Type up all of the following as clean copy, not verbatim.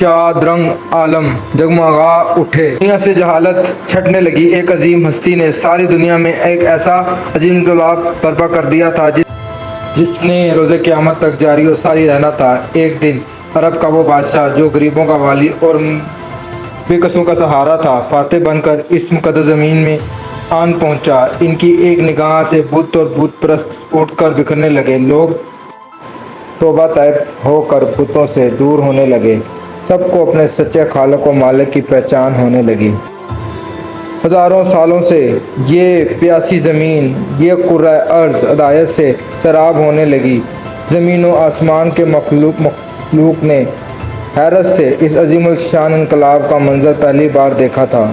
شاد رنگ عالم جگمگا اٹھے، دنیا سے جہالت چھٹنے لگی۔ ایک عظیم ہستی نے ساری دنیا میں ایک ایسا عظیم انقلاب برپا کر دیا تھا جس نے روز قیامت تک جاری و ساری رہنا تھا۔ ایک دن عرب کا وہ بادشاہ جو غریبوں کا والی اور بے کسوں کا سہارا تھا، فاتح بن کر اس مقدس زمین میں آن پہنچا۔ ان کی ایک نگاہ سے بت اور بت پرست اٹھ کر بکھرنے لگے۔ لوگ توبہ طیب ہو کر بتوں سے دور ہونے لگے۔ سب کو اپنے سچے خالق و مالک کی پہچان ہونے لگی۔ ہزاروں سالوں سے یہ پیاسی زمین، یہ کرۂ ارض ہدایت سے سیراب ہونے لگی۔ زمین و آسمان کے مخلوق نے حیرت سے اس عظیم الشان انقلاب کا منظر پہلی بار دیکھا تھا۔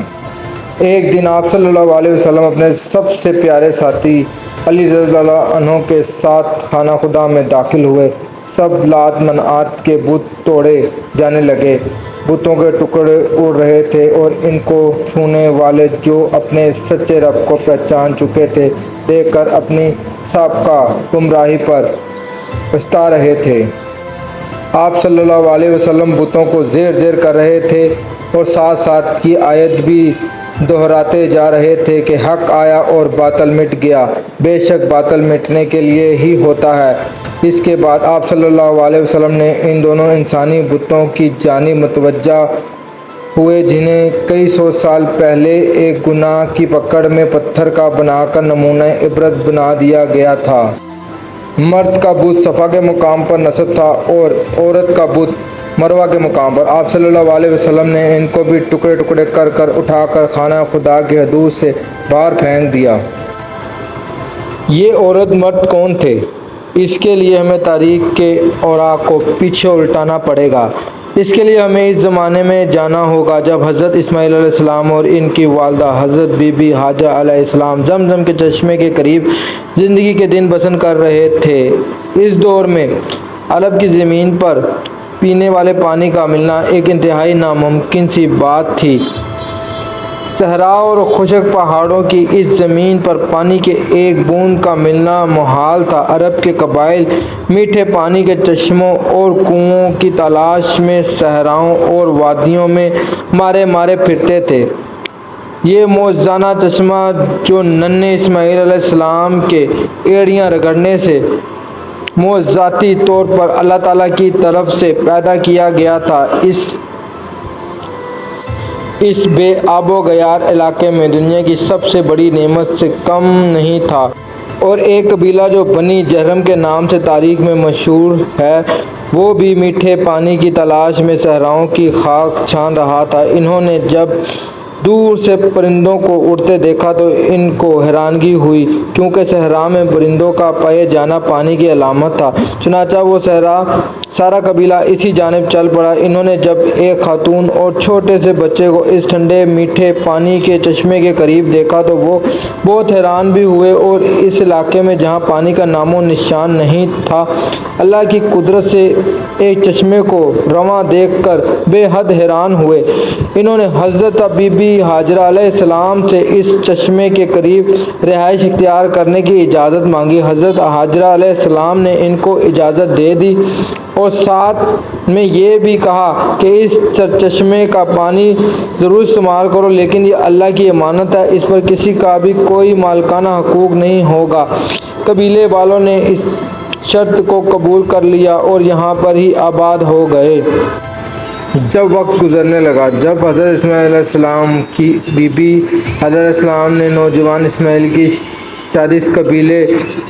ایک دن آپ صلی اللہ علیہ وسلم اپنے سب سے پیارے ساتھی علی رضی اللہ عنہ کے ساتھ خانہ خدا میں داخل ہوئے۔ سب لات منات کے بت توڑے جانے لگے، بتوں کے ٹکڑے اڑ رہے تھے اور ان کو چھونے والے جو اپنے سچے رب کو پہچان چکے تھے، دیکھ کر اپنی سابقہ گمراہی پر پچھتا رہے تھے۔ آپ صلی اللہ علیہ وسلم بتوں کو زیر زیر کر رہے تھے اور ساتھ ساتھ یہ آیت بھی دہراتے جا رہے تھے کہ حق آیا اور باطل مٹ گیا، بے شک باطل مٹنے کے لیے ہی ہوتا ہے۔ اس کے بعد آپ صلی اللہ علیہ وسلم نے ان دونوں انسانی بتوں کی جانب متوجہ ہوئے جنہیں کئی سو سال پہلے ایک گناہ کی پکڑ میں پتھر کا بنا کر نمونہ عبرت بنا دیا گیا تھا۔ مرد کا بت صفا کے مقام پر نصب تھا اور عورت کا بت مروہ کے مقام پر۔ آپ صلی اللہ علیہ وسلم نے ان کو بھی ٹکڑے ٹکڑے کر کر اٹھا کر خانہ خدا کی حدود سے باہر پھینک دیا۔ یہ عورت مرد کون تھے؟ اس کے لیے ہمیں تاریخ کے اوراق کو پیچھے الٹانا پڑے گا۔ اس کے لیے ہمیں اس زمانے میں جانا ہوگا جب حضرت اسماعیل علیہ السلام اور ان کی والدہ حضرت بی بی حاجرہ علیہ السلام زمزم کے چشمے کے قریب زندگی کے دن بسر کر رہے تھے۔ اس دور میں عرب کی زمین پر پینے والے پانی کا ملنا ایک انتہائی ناممکن سی بات تھی۔ صحرا اور خشک پہاڑوں کی اس زمین پر پانی کے ایک بوند کا ملنا محال تھا۔ عرب کے قبائل میٹھے پانی کے چشموں اور کنووں کی تلاش میں صحراؤں اور وادیوں میں مارے مارے پھرتے تھے۔ یہ معجزانہ چشمہ جو ننھے اسماعیل علیہ السلام کے ایڑیاں رگڑنے سے معجزاتی طور پر اللہ تعالیٰ کی طرف سے پیدا کیا گیا تھا، اس بے آب و گیار علاقے میں دنیا کی سب سے بڑی نعمت سے کم نہیں تھا، اور ایک قبیلہ جو بنی جہرم کے نام سے تاریخ میں مشہور ہے، وہ بھی میٹھے پانی کی تلاش میں صحراؤں کی خاک چھان رہا تھا۔ انہوں نے جب دور سے پرندوں کو اڑتے دیکھا تو ان کو حیرانگی ہوئی، کیونکہ صحرا میں پرندوں کا پائے جانا پانی کی علامت تھا۔ چنانچہ وہ سارا قبیلہ اسی جانب چل پڑا۔ انہوں نے جب ایک خاتون اور چھوٹے سے بچے کو اس ٹھنڈے میٹھے پانی کے چشمے کے قریب دیکھا تو وہ بہت حیران بھی ہوئے، اور اس علاقے میں جہاں پانی کا نام و نشان نہیں تھا، اللہ کی قدرت سے ایک چشمے کو رواں دیکھ کر بے حد حیران ہوئے۔ انہوں نے حضرت بی بی حاجرہ علیہ السلام سے اس چشمے کے قریب رہائش اختیار کرنے کی اجازت مانگی۔ حضرت حاجرہ علیہ السلام نے ان کو اجازت دے دی اور ساتھ میں یہ بھی کہا کہ اس چشمے کا پانی ضرور استعمال کرو، لیکن یہ اللہ کی امانت ہے، اس پر کسی کا بھی کوئی مالکانہ حقوق نہیں ہوگا۔ قبیلے والوں نے اس شرط کو قبول کر لیا اور یہاں پر ہی آباد ہو گئے۔ جب وقت گزرنے لگا، جب حضرت اسماعیل علیہ السلام کی بی بی حاجرہ علیہ السلام نے نوجوان اسماعیل کی شادی اس قبیلے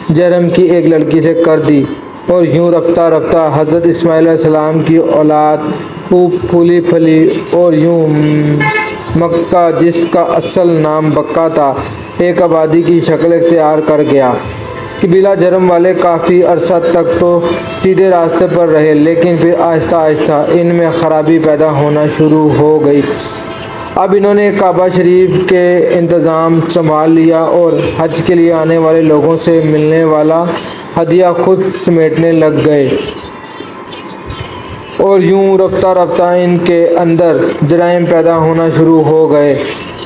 جہرم کی ایک لڑکی سے کر دی، اور یوں رفتہ رفتہ حضرت اسماعیل علیہ السلام کی اولاد خوب پھولی پھلی، اور یوں مکہ، جس کا اصل نام بکہ تھا، ایک آبادی کی شکل اختیار کر گیا۔ قبیلہ جہرم والے کافی عرصہ تک تو سیدھے راستے پر رہے، لیکن پھر آہستہ آہستہ ان میں خرابی پیدا ہونا شروع ہو گئی۔ اب انہوں نے کعبہ شریف کے انتظام سنبھال لیا اور حج کے لیے آنے والے لوگوں سے ملنے والا ہدیہ خود سمیٹنے لگ گئے، اور یوں رفتہ رفتہ ان کے اندر جرائم پیدا ہونا شروع ہو گئے۔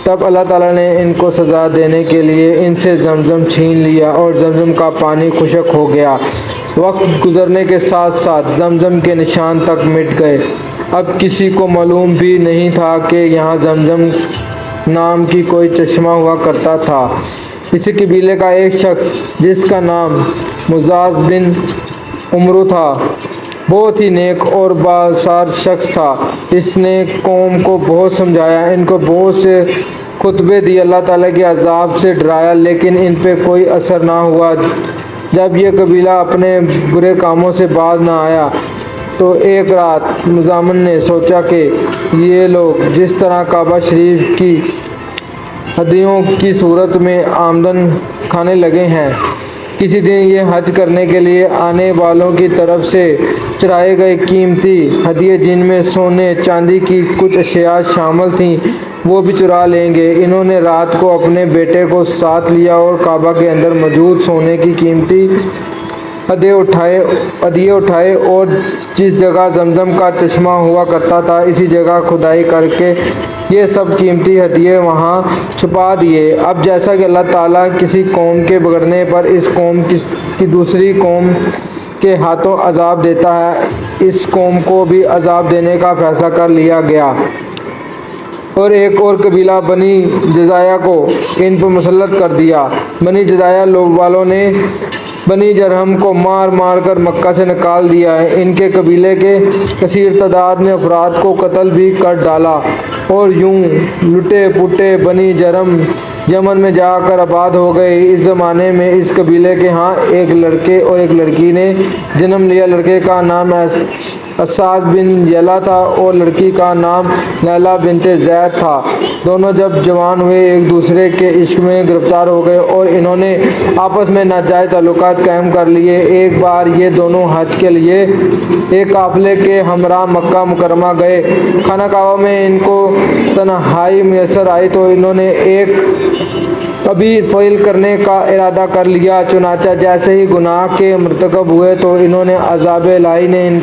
تب اللہ تعالیٰ نے ان کو سزا دینے کے لیے ان سے زمزم چھین لیا اور زمزم کا پانی خشک ہو گیا۔ وقت گزرنے کے ساتھ ساتھ زمزم کے نشان تک مٹ گئے۔ اب کسی کو معلوم بھی نہیں تھا کہ یہاں زمزم نام کی کوئی چشمہ ہوا کرتا تھا۔ اسی قبیلے کا ایک شخص جس کا نام مزاز بن عمرو تھا، بہت ہی نیک اور بااثر شخص تھا۔ اس نے قوم کو بہت سمجھایا، ان کو بہت سے خطبے دیے، اللہ تعالیٰ کے عذاب سے ڈرایا، لیکن ان پہ کوئی اثر نہ ہوا۔ جب یہ قبیلہ اپنے برے کاموں سے باز نہ آیا تو ایک رات مزاحم نے سوچا کہ یہ لوگ جس طرح کعبہ شریف کی ہدیوں کی صورت میں آمدن کھانے لگے ہیں، کسی دن یہ حج کرنے کے لیے آنے والوں کی طرف سے چڑھائے گئے قیمتی ہدیے، جن میں سونے چاندی کی کچھ اشیاء شامل تھیں، وہ بھی چرا لیں گے۔ انہوں نے رات کو اپنے بیٹے کو ساتھ لیا اور کعبہ کے اندر موجود سونے کی قیمتی ہدیے اٹھائے اور جس جگہ زمزم کا چشمہ ہوا کرتا تھا اسی جگہ کھدائی کر کے یہ سب قیمتی ہدیے وہاں چھپا دیے۔ اب جیسا کہ اللہ تعالیٰ کسی قوم کے بگڑنے پر اس قوم کی دوسری قوم کے ہاتھوں عذاب دیتا ہے، اس قوم کو بھی عذاب دینے کا فیصلہ کر لیا گیا اور ایک اور قبیلہ بنی جزائیہ کو ان پر مسلط کر دیا۔ بنی جزائیہ والوں نے بنی جرہم کو مار مار کر مکہ سے نکال دیا ہے۔ ان کے قبیلے کے کثیر تعداد میں افراد کو قتل بھی کر ڈالا اور یوں لٹے پٹے بنی جرہم یمن میں جا کر آباد ہو گئے۔ اس زمانے میں اس قبیلے کے ہاں ایک لڑکے اور ایک لڑکی نے جنم لیا۔ لڑکے کا نام اسعد بن یلا تھا اور لڑکی کا نام لیلا بنت زید تھا۔ دونوں جب جوان ہوئے ایک دوسرے کے عشق میں گرفتار ہو گئے اور انہوں نے آپس میں ناجائز تعلقات قائم کر لیے۔ ایک بار یہ دونوں حج کے لیے ایک قافلے کے ہمراہ مکہ مکرمہ گئے۔ خانہ کعبہ میں ان کو تنہائی میسر آئی تو انہوں نے ایک کبیر فعل کرنے کا ارادہ کر لیا۔ چنانچہ جیسے ہی گناہ کے مرتکب ہوئے تو انہوں نے عذاب الہی نے ان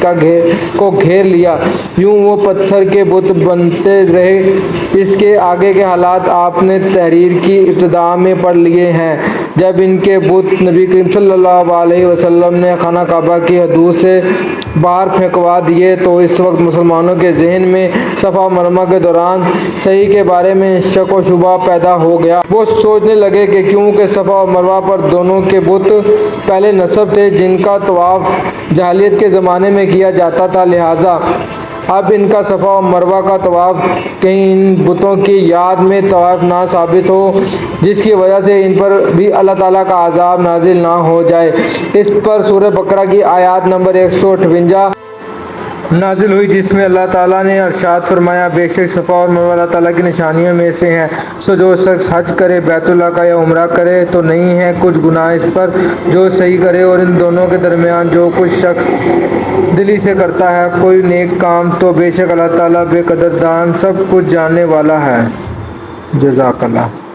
کو گھیر لیا، یوں وہ پتھر کے بت بنتے رہے۔ اس کے آگے کے حالات آپ نے تحریر کی ابتدا میں پڑھ لیے ہیں۔ جب ان کے بت نبی کریم صلی اللہ علیہ وسلم نے خانہ کعبہ کی حدود سے باہر پھینکوا دیے تو اس وقت مسلمانوں کے ذہن میں صفا و مرمہ کے دوران صحیح کے بارے میں شک و شبہ پیدا ہو گیا۔ وہ سوچنے لگے کہ کیونکہ صفا و مروہ پر دونوں کے بت پہلے نصب تھے جن کا طواف جاہلیت کے زمانے میں کیا جاتا تھا، لہٰذا اب ان کا صفا و مروہ کا طواف کہیں ان بتوں کی یاد میں طواف نہ ثابت ہو، جس کی وجہ سے ان پر بھی اللہ تعالیٰ کا عذاب نازل نہ ہو جائے۔ اس پر سورہ بقرہ کی آیات نمبر 158 نازل ہوئی، جس میں اللہ تعالیٰ نے ارشاد فرمایا، بے شک صفا اور مروہ اللہ تعالیٰ کی نشانیوں میں سے ہیں، سو جو شخص حج کرے بیت اللہ کا یا عمرہ کرے تو نہیں ہے کچھ گناہ اس پر، جو صحیح کرے، اور ان دونوں کے درمیان جو کچھ شخص دلی سے کرتا ہے کوئی نیک کام تو بے شک اللہ تعالیٰ بے قدر دان سب کچھ جاننے والا ہے۔ جزاک اللہ۔